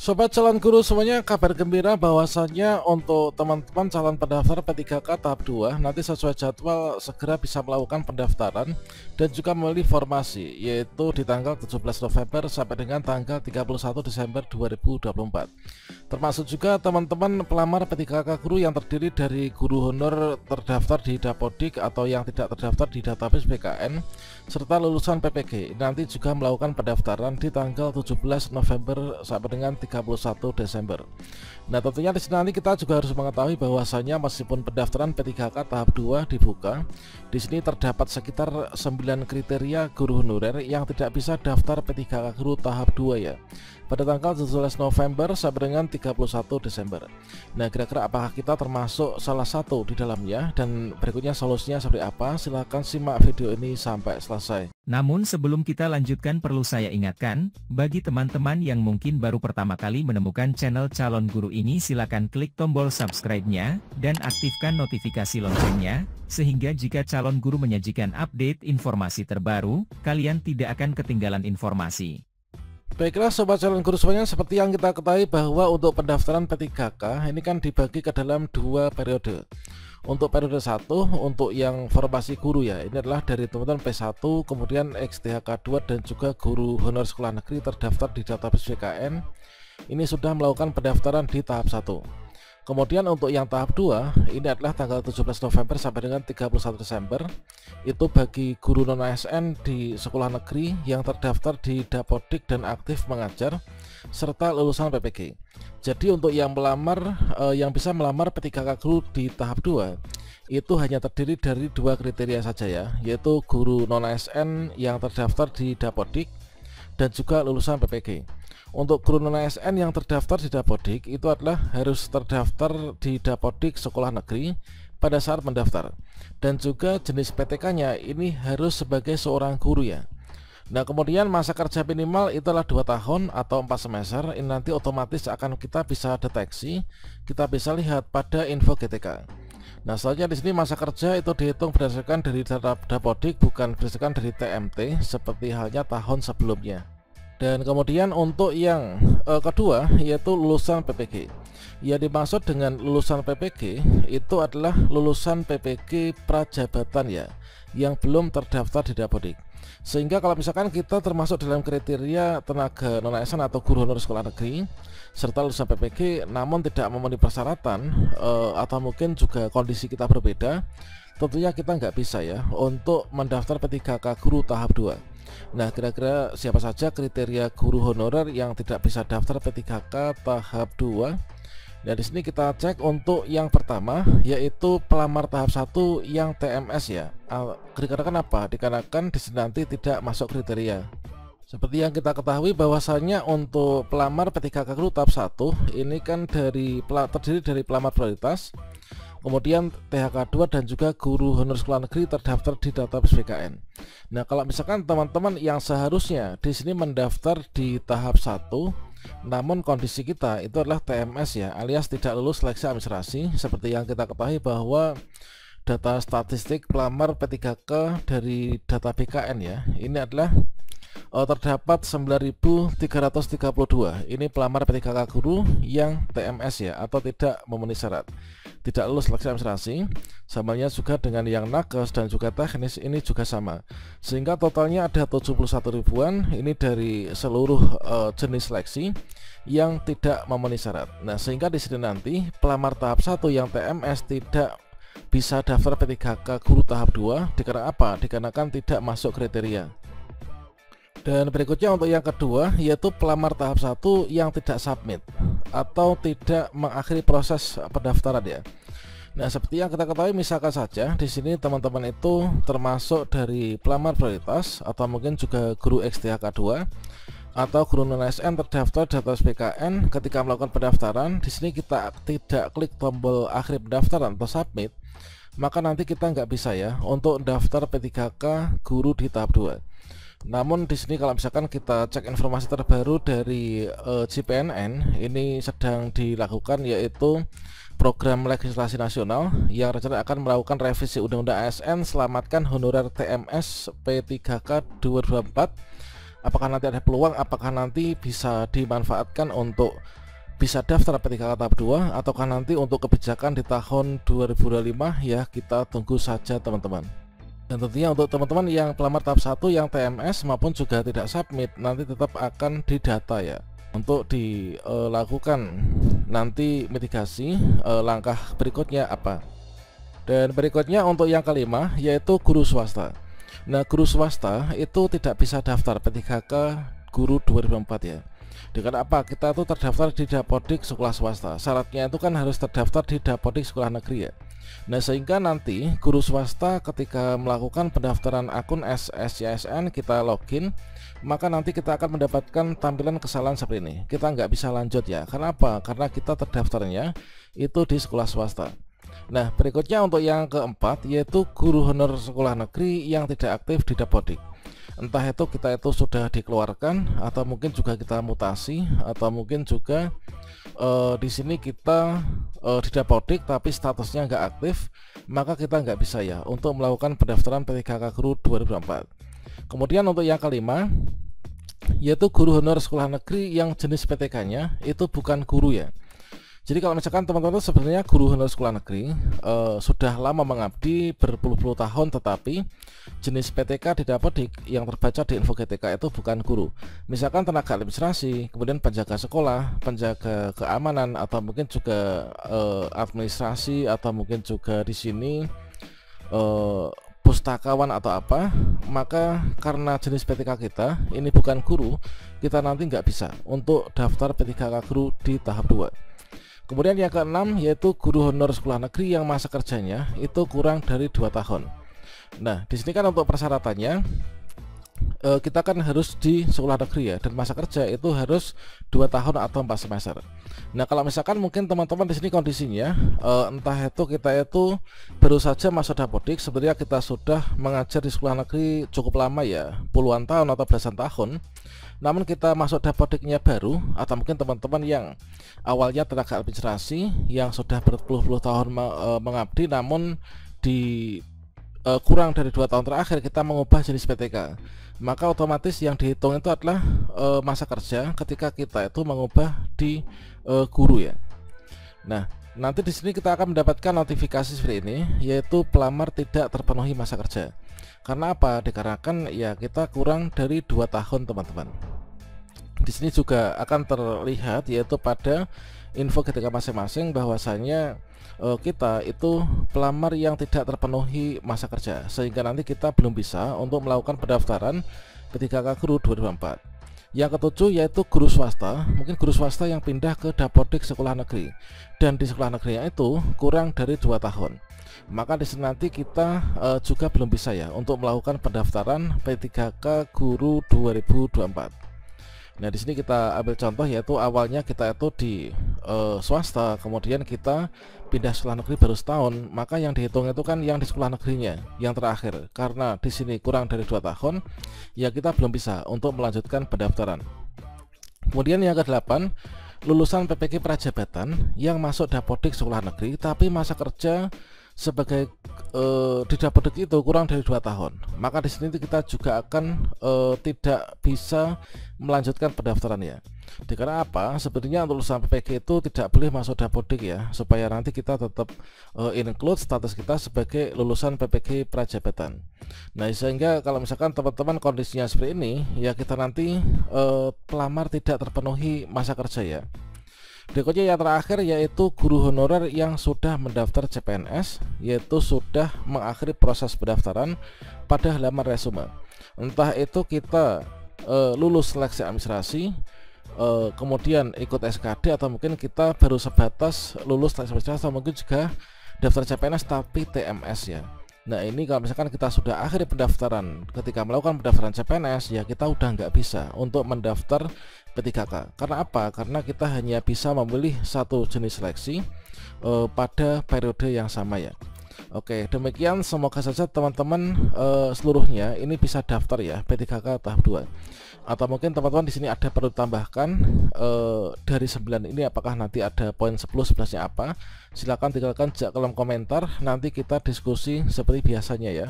Sobat calon guru semuanya, kabar gembira bahwasannya untuk teman-teman calon pendaftar P3K tahap 2 nanti sesuai jadwal segera bisa melakukan pendaftaran dan juga memilih formasi, yaitu di tanggal 17 November sampai dengan tanggal 31 Desember 2024. Termasuk juga teman-teman pelamar P3K guru yang terdiri dari guru honor terdaftar di Dapodik atau yang tidak terdaftar di database BKN serta lulusan PPG nanti juga melakukan pendaftaran di tanggal 17 November sampai dengan 31 Desember. Nah, tentunya di sini nanti kita juga harus mengetahui bahwasanya meskipun pendaftaran P3K tahap 2 dibuka, di sini terdapat sekitar 9 kriteria guru honorer yang tidak bisa daftar P3K guru tahap 2 ya, pada tanggal 17 November sampai dengan 31 Desember. Nah, kira-kira apakah kita termasuk salah satu di dalamnya dan berikutnya solusinya seperti apa? Silahkan simak video ini sampai selesai. Namun sebelum kita lanjutkan perlu saya ingatkan, bagi teman-teman yang mungkin baru pertama kali menemukan channel Calon Guru ini silakan klik tombol subscribe-nya, dan aktifkan notifikasi loncengnya, sehingga jika Calon Guru menyajikan update informasi terbaru, kalian tidak akan ketinggalan informasi. Baiklah sobat calon guru semuanya, seperti yang kita ketahui bahwa untuk pendaftaran P3K ini kan dibagi ke dalam dua periode. Untuk periode 1 untuk yang formasi guru ya, ini adalah dari teman-teman P1 kemudian XTHK 2 dan juga guru honor sekolah negeri terdaftar di database BKN ini sudah melakukan pendaftaran di tahap 1. Kemudian untuk yang tahap 2 ini adalah tanggal 17 November sampai dengan 31 Desember. Itu bagi guru non ASN di sekolah negeri yang terdaftar di Dapodik dan aktif mengajar serta lulusan PPG. Jadi untuk yang yang bisa melamar P3K guru di tahap 2 itu hanya terdiri dari dua kriteria saja ya, yaitu guru non ASN yang terdaftar di Dapodik dan juga lulusan PPG. Untuk guru non ASN yang terdaftar di Dapodik itu adalah harus terdaftar di Dapodik sekolah negeri pada saat mendaftar, dan juga jenis PTK-nya ini harus sebagai seorang guru ya. Nah, kemudian masa kerja minimal itulah 2 tahun atau 4 semester. Ini nanti otomatis akan kita bisa deteksi, kita bisa lihat pada info GTK. Nah, selanjutnya di sini masa kerja itu dihitung berdasarkan dari data Dapodik, bukan berdasarkan dari TMT seperti halnya tahun sebelumnya. Dan kemudian untuk yang kedua yaitu lulusan PPG. Yang dimaksud dengan lulusan PPG itu adalah lulusan PPG prajabatan ya, yang belum terdaftar di Dapodik. Sehingga kalau misalkan kita termasuk dalam kriteria tenaga non ASN atau guru honor sekolah negeri serta lulusan PPG namun tidak memenuhi persyaratan atau mungkin juga kondisi kita berbeda, tentunya kita nggak bisa ya untuk mendaftar P3K guru tahap 2. Nah, kira-kira siapa saja kriteria guru honorer yang tidak bisa daftar P3K tahap 2? Nah, di sini kita cek untuk yang pertama yaitu pelamar tahap 1 yang TMS ya. Dikarenakan apa? Dikarenakan di sini nanti tidak masuk kriteria. Seperti yang kita ketahui bahwasannya untuk pelamar P3K guru tahap 1 ini kan terdiri dari pelamar prioritas, kemudian THK 2 dan juga guru honor sekolah negeri terdaftar di database BKN. Nah, kalau misalkan teman-teman yang seharusnya di sini mendaftar di tahap 1 namun kondisi kita itu adalah TMS ya, alias tidak lulus seleksi administrasi, seperti yang kita ketahui bahwa data statistik pelamar P3K dari data BKN ya, ini adalah terdapat 9.332. Ini pelamar P3K guru yang TMS ya, atau tidak memenuhi syarat, tidak lulus seleksi administrasi. Samanya juga dengan yang nakes dan juga teknis ini juga sama, sehingga totalnya ada 71 ribuan ini dari seluruh jenis seleksi yang tidak memenuhi syarat. Nah, sehingga di sini nanti pelamar tahap 1 yang TMS tidak bisa daftar P3K guru tahap 2 dikarenakan apa? Dikarenakan tidak masuk kriteria. Dan berikutnya untuk yang kedua yaitu pelamar tahap 1 yang tidak submit atau tidak mengakhiri proses pendaftaran ya. Nah, seperti yang kita ketahui, misalkan saja di sini teman-teman itu termasuk dari pelamar prioritas atau mungkin juga guru XTHK 2 atau guru non ASN terdaftar di database BKN. Ketika melakukan pendaftaran di sini kita tidak klik tombol akhir pendaftaran atau submit, maka nanti kita nggak bisa ya untuk daftar P3K guru di tahap 2. Namun di sini kalau misalkan kita cek informasi terbaru dari JPNN, ini sedang dilakukan yaitu program legislasi nasional yang rencana akan melakukan revisi Undang-Undang ASN Selamatkan Honorer TMS P3K 2024 apakah nanti ada peluang, apakah nanti bisa dimanfaatkan untuk bisa daftar P3K tahap 2 ataukah nanti untuk kebijakan di tahun 2025 ya, kita tunggu saja teman-teman. Dan tentunya untuk teman-teman yang pelamar tahap 1 yang TMS maupun juga tidak submit, nanti tetap akan didata ya untuk dilakukan nanti mitigasi langkah berikutnya apa. Dan berikutnya untuk yang kelima yaitu guru swasta. Nah, guru swasta itu tidak bisa daftar P3K guru 2004 ya. Dengan apa? Kita tuh terdaftar di Dapodik sekolah swasta. Syaratnya itu kan harus terdaftar di Dapodik sekolah negeri ya. Nah, sehingga nanti guru swasta ketika melakukan pendaftaran akun SSCSN, kita login, maka nanti kita akan mendapatkan tampilan kesalahan seperti ini. Kita nggak bisa lanjut ya. Karena apa? Karena kita terdaftarnya itu di sekolah swasta. Nah, berikutnya untuk yang keempat yaitu guru honor sekolah negeri yang tidak aktif di Dapodik. Entah itu kita itu sudah dikeluarkan atau mungkin juga kita mutasi atau mungkin juga di sini kita di Dapodik tapi statusnya nggak aktif, maka kita nggak bisa ya untuk melakukan pendaftaran P3K guru 2004. Kemudian untuk yang kelima yaitu guru honor sekolah negeri yang jenis PTK-nya itu bukan guru ya. Jadi kalau misalkan teman-teman sebenarnya guru honor sekolah negeri sudah lama mengabdi berpuluh-puluh tahun, tetapi jenis PTK didapat yang terbaca di info GTK itu bukan guru. Misalkan tenaga administrasi, kemudian penjaga sekolah, penjaga keamanan, atau mungkin juga administrasi, atau mungkin juga di sini pustakawan atau apa, maka karena jenis PTK kita ini bukan guru, kita nanti nggak bisa untuk daftar P3K guru di tahap 2. Kemudian yang keenam yaitu guru honor sekolah negeri yang masa kerjanya itu kurang dari 2 tahun. Nah, di sini kan untuk persyaratannya kita kan harus di sekolah negeri ya, dan masa kerja itu harus 2 tahun atau 4 semester. Nah, kalau misalkan mungkin teman-teman di sini kondisinya entah itu kita itu baru saja masuk Dapodik, sebenarnya kita sudah mengajar di sekolah negeri cukup lama ya, puluhan tahun atau belasan tahun. Namun kita masuk Dapodiknya baru, atau mungkin teman-teman yang awalnya tenaga administrasi yang sudah berpuluh-puluh tahun mengabdi, namun di kurang dari 2 tahun terakhir kita mengubah jenis PTK, maka otomatis yang dihitung itu adalah masa kerja ketika kita itu mengubah di guru ya. Nah, nanti di sini kita akan mendapatkan notifikasi seperti ini, yaitu pelamar tidak terpenuhi masa kerja. Karena apa? Dikarenakan ya kita kurang dari 2 tahun teman-teman. Di sini juga akan terlihat yaitu pada info ketika masing-masing bahwasanya kita itu pelamar yang tidak terpenuhi masa kerja, sehingga nanti kita belum bisa untuk melakukan pendaftaran P3K guru 2004. Yang ketujuh yaitu guru swasta, mungkin guru swasta yang pindah ke Dapodik sekolah negeri dan di sekolah negerinya itu kurang dari 2 tahun. Maka di sini nanti kita juga belum bisa ya untuk melakukan pendaftaran P3K guru 2024. Nah, di sini kita ambil contoh yaitu awalnya kita itu di swasta, kemudian kita pindah sekolah negeri baru setahun, maka yang dihitung itu kan yang di sekolah negerinya yang terakhir. Karena di sini kurang dari 2 tahun, ya kita belum bisa untuk melanjutkan pendaftaran. Kemudian yang ke-8, lulusan PPK Prajabatan yang masuk Dapodik sekolah negeri tapi masa kerja sebagai di Dapodik itu kurang dari 2 tahun, maka di sini kita juga akan tidak bisa melanjutkan pendaftaran ya. Karena apa? Sebenarnya lulusan PPK itu tidak boleh masuk Dapodik ya, supaya nanti kita tetap include status kita sebagai lulusan PPK Prajabatan. Nah, sehingga kalau misalkan teman-teman kondisinya seperti ini ya, kita nanti pelamar tidak terpenuhi masa kerja ya. Berikutnya yang terakhir yaitu guru honorer yang sudah mendaftar CPNS, yaitu sudah mengakhiri proses pendaftaran pada halaman resume. Entah itu kita lulus seleksi administrasi, kemudian ikut SKD, atau mungkin kita baru sebatas lulus seleksi administrasi, atau mungkin juga daftar CPNS tapi TMS ya. Nah, ini kalau misalkan kita sudah akhiri pendaftaran, ketika melakukan pendaftaran CPNS ya kita udah nggak bisa untuk mendaftar P3K. Karena apa? Karena kita hanya bisa memilih satu jenis seleksi pada periode yang sama ya. Oke, demikian, semoga saja teman-teman seluruhnya ini bisa daftar ya P3K tahap 2. Atau mungkin teman-teman di sini ada perlu tambahkan dari 9 ini, apakah nanti ada poin 10-11-nya apa? Silahkan tinggalkan di kolom komentar, nanti kita diskusi seperti biasanya ya.